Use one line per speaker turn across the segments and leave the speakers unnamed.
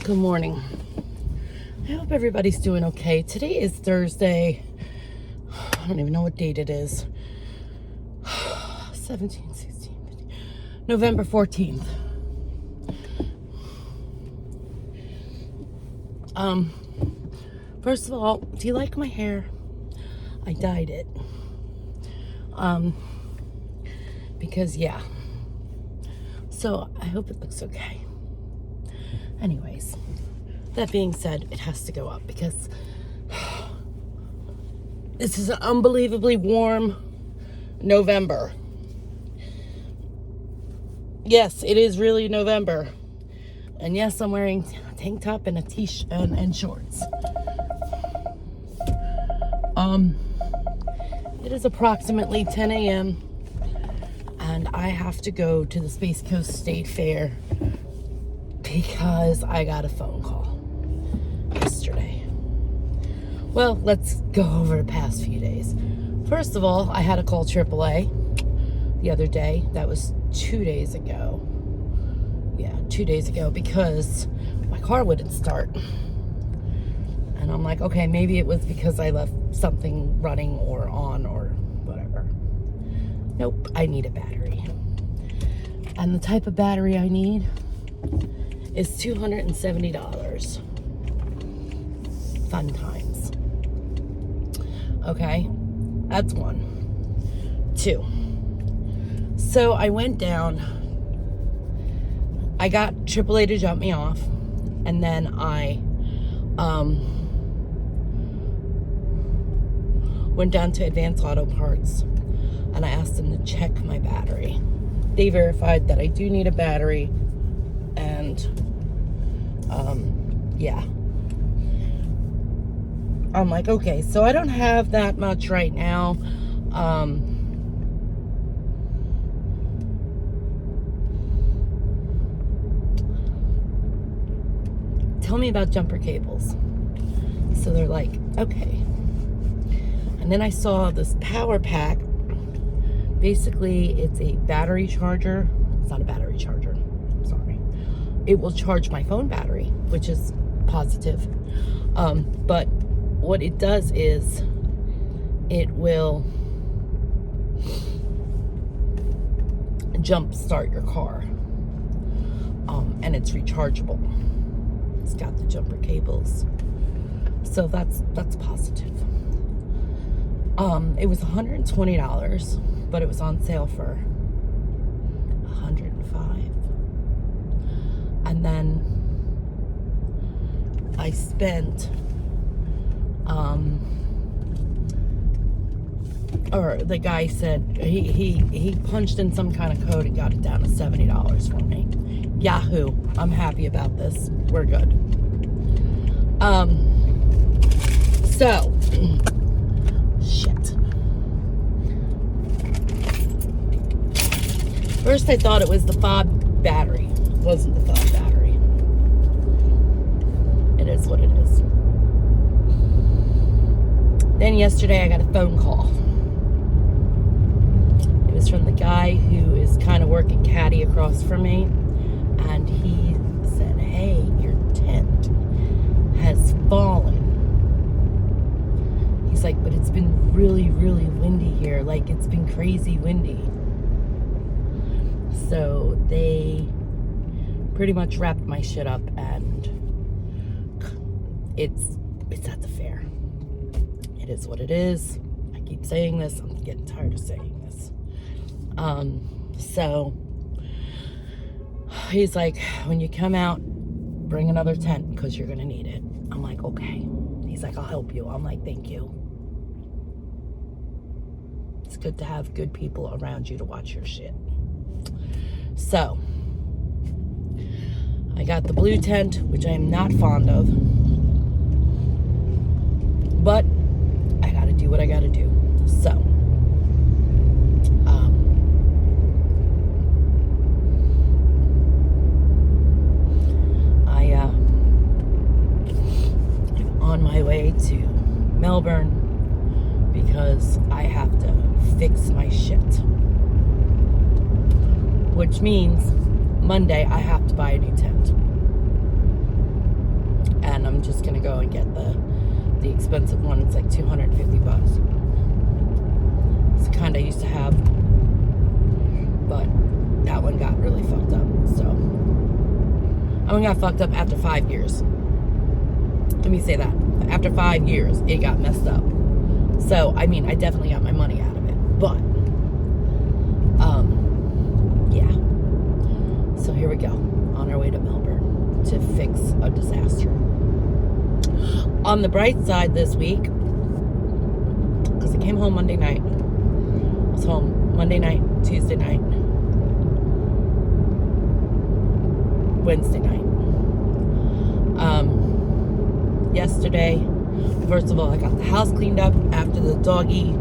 Good morning. I hope everybody's doing okay. Today is Thursday. I don't even know what date it is. 17, 16, 15, November 14th. First of all, do you like my hair? I dyed it. Because yeah. So I hope it looks okay. Anyways, that being said, it has to go up because this is an unbelievably warm November. Yes, it is really November. And yes, I'm wearing a tank top and a t-shirt and shorts. It is approximately 10 a.m. and I have to go to the Space Coast State Fair because I got a phone call yesterday. Well, let's go over the past few days. First of all, I had to call AAA the other day. That was 2 days ago. Yeah, 2 days ago because my car wouldn't start. And I'm like, okay, maybe it was because I left something running or on or whatever. Nope, I need a battery. And the type of battery I need is $270. Fun times. Okay, that's one. Two. So I went down. I got AAA to jump me off, and then I went down to Advanced Auto Parts, and I asked them to check my battery. They verified that I do need a battery, and yeah. I'm like, okay, so I don't have that much right now. Tell me about jumper cables. So they're like, okay. And then I saw this power pack. Basically, it's a battery charger. It's not a battery charger. I'm sorry. It will charge my phone battery, which is positive. But what it does is it will jump start your car. And it's rechargeable. It's got the jumper cables. So that's positive. It was $120, but it was on sale for $105. And then I spent or the guy said he punched in some kind of code and got it down to $70 for me. Yahoo! I'm happy about this. We're good. So shit. First I thought it was the fob battery. It wasn't the fob battery. It is what it is. Then yesterday I got a phone call. It was from the guy who is kind of working caddy across from me. And he said, hey, your tent has fallen. He's like, but it's been really, really windy here. Like, it's been crazy windy. So they pretty much wrapped my shit up, and it's at the fair. It is what it is. I keep saying this. I'm getting tired of saying this. So he's like, when you come out, bring another tent because you're going to need it. I'm like, okay. He's like, I'll help you. I'm like, thank you. It's good to have good people around you to watch your shit. So I got the blue tent, which I am not fond of. But I got to do what I got to do. So on my way to Melbourne because I have to fix my shit. Which means Monday I have to buy a new tent. and I'm just gonna go and get the expensive one. It's like $250. It's the kind I used to have, but that one got really fucked up. So that one got fucked up after 5 years. Let me say that. After 5 years, it got messed up. So, I mean, I definitely got my money out of it. But, yeah. So here we go. On our way to Melbourne to fix a disaster. On the bright side this week, because I came home Monday night. I was home Monday night, Tuesday night, Wednesday night. Yesterday, first of all, I got the house cleaned up after the doggy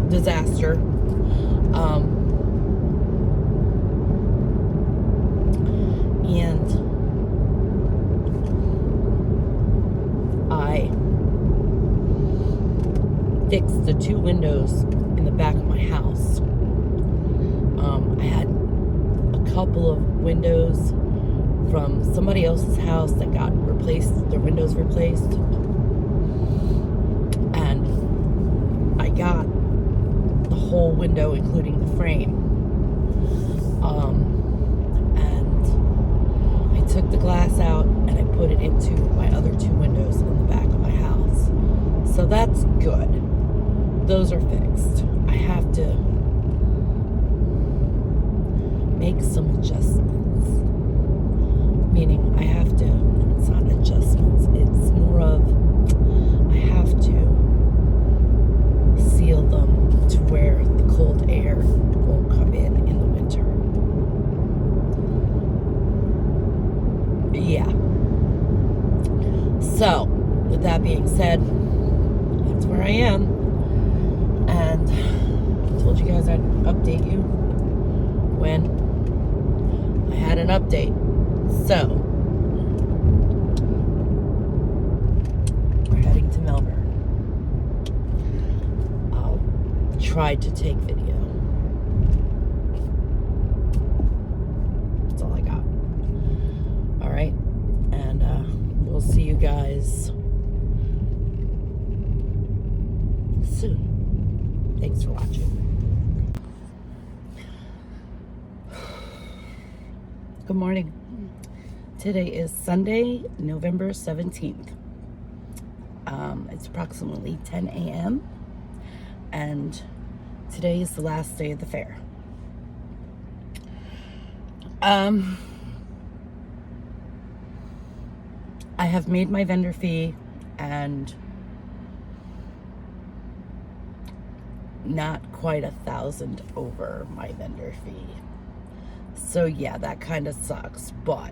disaster. And I fixed the 2 windows in the back of my house. I had a couple of windows from somebody else's house that got replaced, their windows replaced. And I got the whole window, including the frame. And I took the glass out and I put it into my other 2 windows in the back of my house. So that's good. Those are fixed. I have to make some adjustments. Meaning I have to, it's not adjustments, it's more of I have to seal them to where the cold air won't come in the winter. Yeah. So, with that being said, that's where I am. And I told you guys I'd update you when I had an update. So, we're heading to Melbourne. I'll try to take video. That's all I got. Alright, and we'll see you guys soon. Thanks for watching. Good morning. Today is Sunday, November 17th. It's approximately 10 a.m. and today is the last day of the fair. I have made my vendor fee and not quite 1,000 over my vendor fee. So yeah, that kind of sucks, but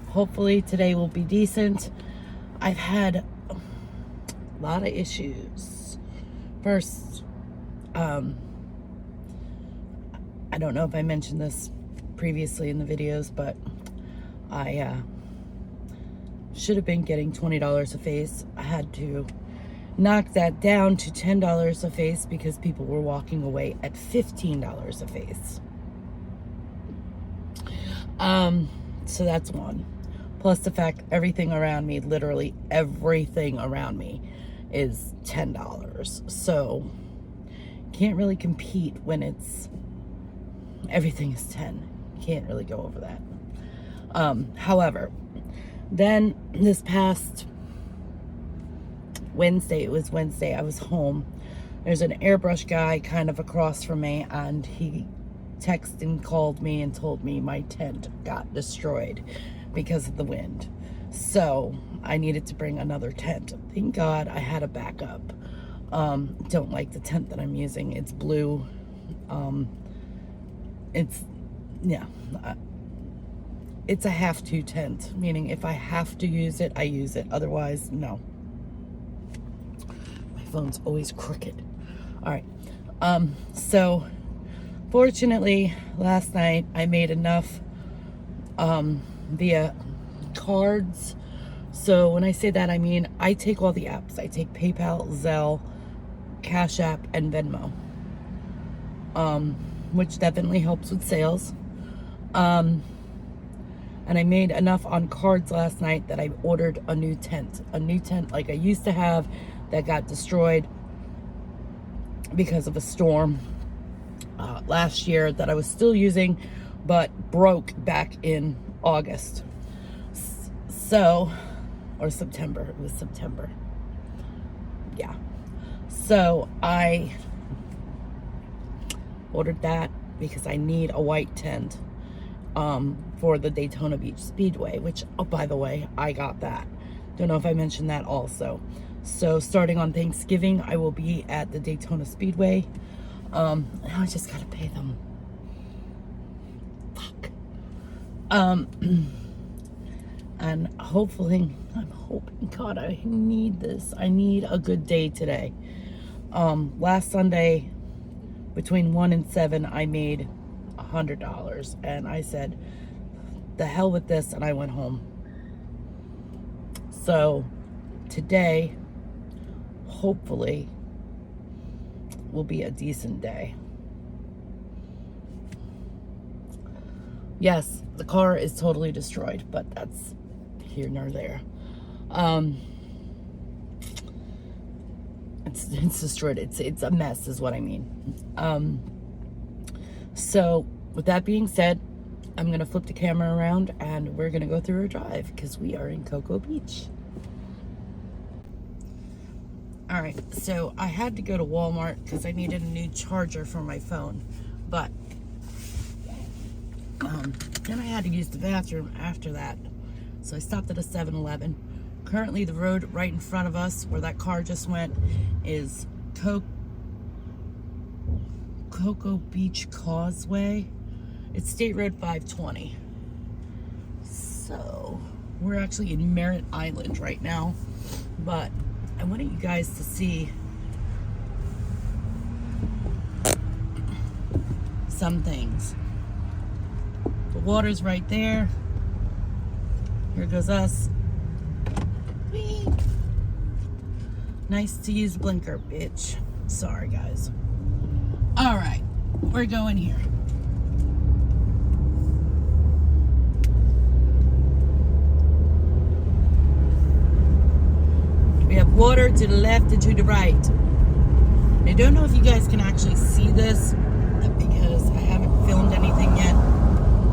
hopefully today will be decent. I've had a lot of issues. First, I don't know if I mentioned this previously in the videos, but I should have been getting $20 a face. I had to knock that down to $10 a face because people were walking away at $15 a face. So that's one. Plus the fact everything around me, literally everything around me is $10. So can't really compete when it's everything is 10. Can't really go over that. However, then this past Wednesday, it was Wednesday, I was home. There's an airbrush guy kind of across from me, and he texted and called me and told me my tent got destroyed because of the wind. So I needed to bring another tent. Thank God I had a backup. Don't like the tent that I'm using. It's blue. It's a have to tent, meaning if I have to use it, I use it. Otherwise, no. My phone's always crooked. All right. So fortunately, last night I made enough via cards. So when I say that, I mean I take all the apps. I take PayPal, Zelle, Cash App, and Venmo, which definitely helps with sales. And I made enough on cards last night that I ordered a new tent like I used to have that got destroyed because of a storm last year that I was still using, but broke back in August. So, or September, it was September. Yeah. So I ordered that because I need a white tent for the Daytona Beach Speedway, which, oh, by the way, I got that. Don't know if I mentioned that also. So starting on Thanksgiving, I will be at the Daytona Speedway. I just gotta pay them. Fuck. And hopefully, I'm hoping, God, I need this. I need a good day today. Last Sunday, between 1 and 7, I made $100, and I said, the hell with this, and I went home. So today, hopefully, will be a decent day. Yes, the car is totally destroyed, but that's here nor there. It's destroyed. It's a mess is what I mean. So with that being said, I'm gonna flip the camera around and we're gonna go through our drive because we are in Cocoa Beach. All right, so I had to go to Walmart because I needed a new charger for my phone, but then I had to use the bathroom after that. So I stopped at a 7-Eleven. Currently the road right in front of us where that car just went is Cocoa Beach Causeway. It's State Road 520. So we're actually in Merritt Island right now, but I wanted you guys to see some things. The water's right there. Here goes us. Whee! Nice to use blinker, bitch. Sorry, guys. All right, we're going here. We have water to the left and to the right. I don't know if you guys can actually see this because I haven't filmed anything yet,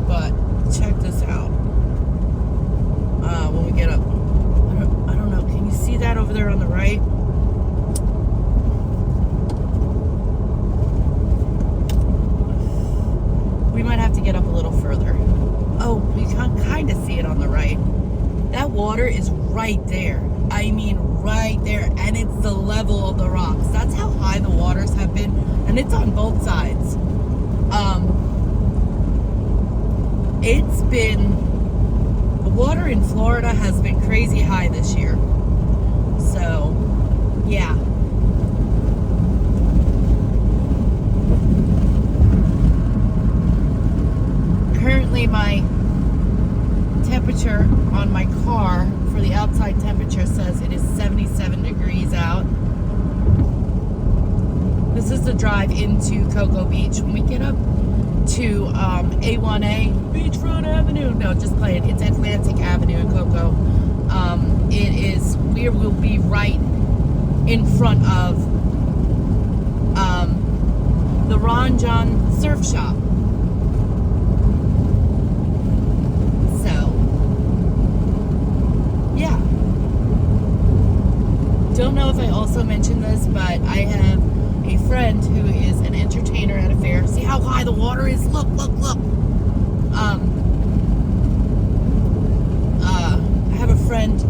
but check this out. When we get up, I don't know, can you see that over there on the right? We might have to get up a little further. Oh, you can kind of see it on the right. That water is right there. I mean, right there, and it's the level of the rocks. That's how high the waters have been, and it's on both sides. It's been, the water in Florida has been crazy high this year. So, yeah. Currently, my temperature on my car for the outside temperature says it is 77 degrees out. This is the drive into Cocoa Beach. When we get up to A1A, Beachfront Avenue, no, just playing, it's Atlantic Avenue in Cocoa. We will be right in front of the Ron John Surf Shop. Don't know if I also mentioned this, but I have a friend who is an entertainer at a fair. See how high the water is? Look, look, look. I have a friend,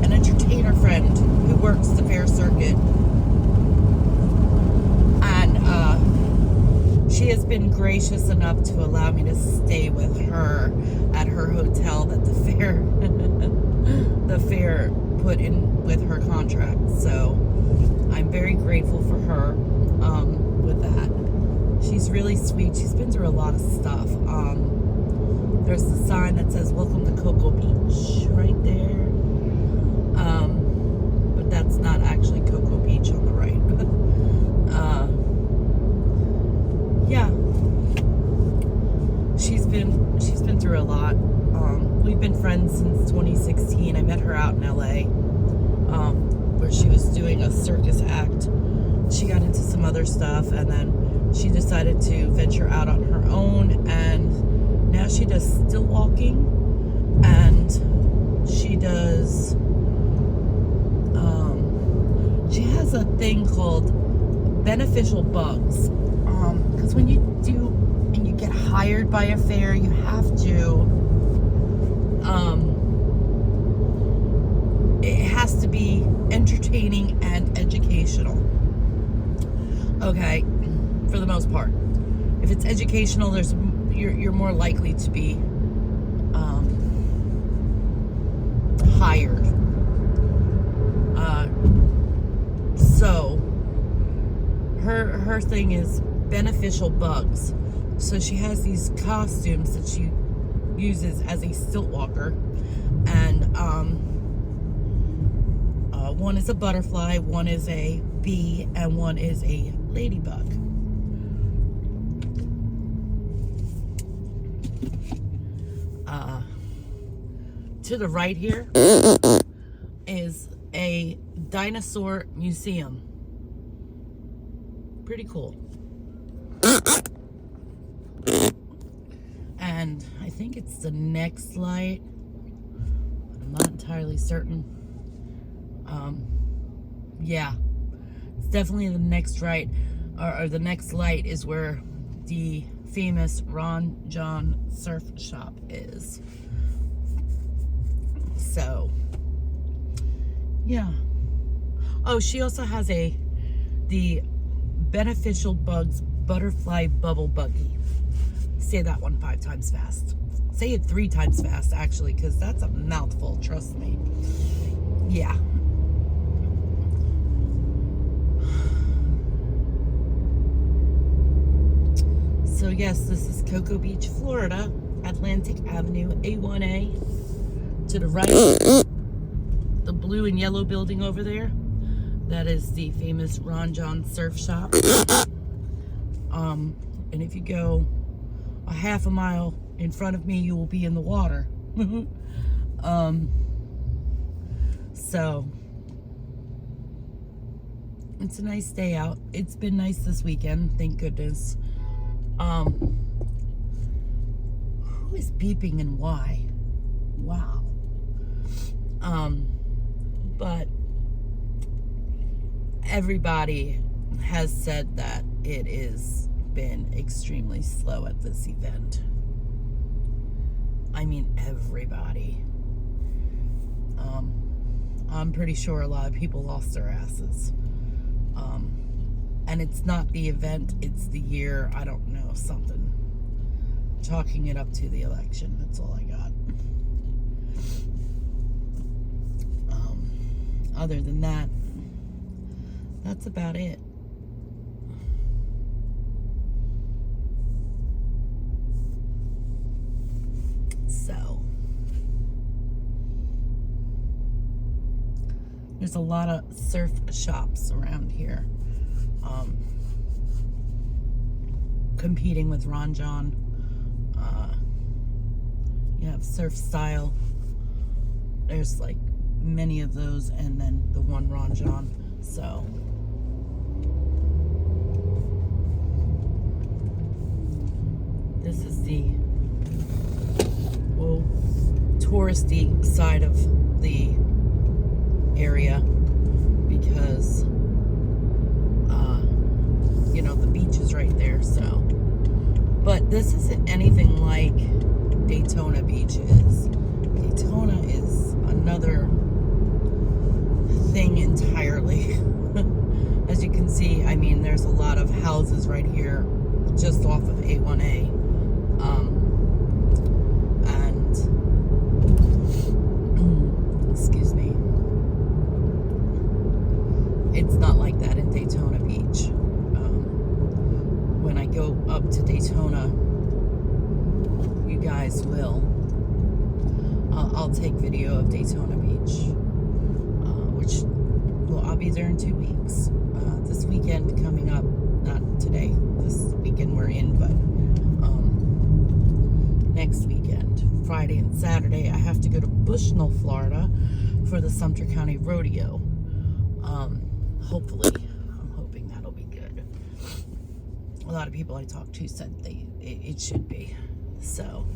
an entertainer friend, who works the fair circuit. And she has been gracious enough to allow me to stay with her at her hotel that the fair put in with her contract. So I'm very grateful for her with that. She's really sweet. She's been through a lot of stuff. There's the sign that says welcome to Cocoa Beach right there, but that's not actually Cocoa Beach on the right. Yeah, she's been through a lot. friends since 2016. I met her out in LA, where she was doing a circus act. She got into some other stuff, and then she decided to venture out on her own, and now she does still walking, and she does, she has a thing called beneficial bugs, because when you do, and you get hired by a fair, you have to, it has to be entertaining and educational. Okay, for the most part. If it's educational, you're more likely to be hired. So her thing is beneficial bugs. So she has these costumes that she uses as a stilt walker, and one is a butterfly, one is a bee, and one is a ladybug. To the right here is a dinosaur museum. Pretty cool. And I think it's the next light. I'm not entirely certain. Yeah, it's definitely the next right, or the next light is where the famous Ron Jon Surf Shop is. So, yeah. Oh, she also has the Beneficial Bugs Butterfly Bubble Buggy. Say that one 5 times fast. Say it 3 times fast, actually, because that's a mouthful, trust me. Yeah. So yes, this is Cocoa Beach, Florida, Atlantic Avenue, A1A. To the right, the blue and yellow building over there, that is the famous Ron Jon Surf Shop. And if you go a half a mile in front of me, you will be in the water. So it's a nice day out. It's been nice this weekend, thank goodness. Who is beeping and why? Wow. But everybody has said that it has been extremely slow at this event. I mean, everybody. I'm pretty sure a lot of people lost their asses. And it's not the event, it's the year, I don't know, something. Chalking it up to the election, that's all I got. Other than that, that's about it. So, there's a lot of surf shops around here. Competing with Ron Jon. You have Surf Style. There's like many of those, and then the one Ron Jon. So this is the touristy side of the area, because you know, the beach is right there. So, but this isn't anything like Daytona Beach is. Daytona is another thing entirely. As you can see, I mean, there's a lot of houses right here just off of A1A. And excuse me, it's not like that in Daytona Beach. When I go up to Daytona, you guys will, I'll take video of Daytona Beach, which, well, I'll be there in 2 weeks. This weekend coming up, not today, this weekend we're in, but next weekend, Friday and Saturday, I have to go to Bushnell, Florida for the Sumter County Rodeo. Hopefully, I'm hoping that'll be good. A lot of people I talked to said it should be. So,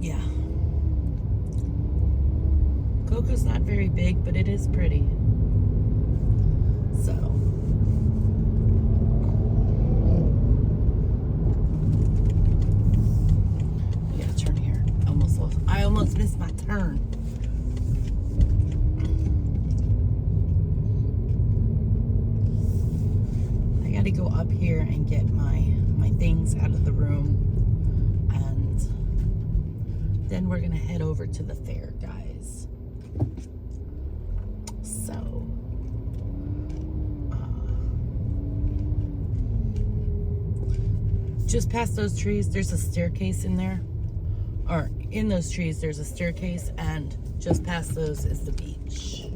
yeah. Coco's not very big, but it is pretty. So, I gotta turn here. I almost missed my turn. I gotta go up here and get my things out of the room, and then we're gonna head over to the fair, guys. So, just past those trees, there's a staircase in there. Or in those trees, there's a staircase, and just past those is the beach.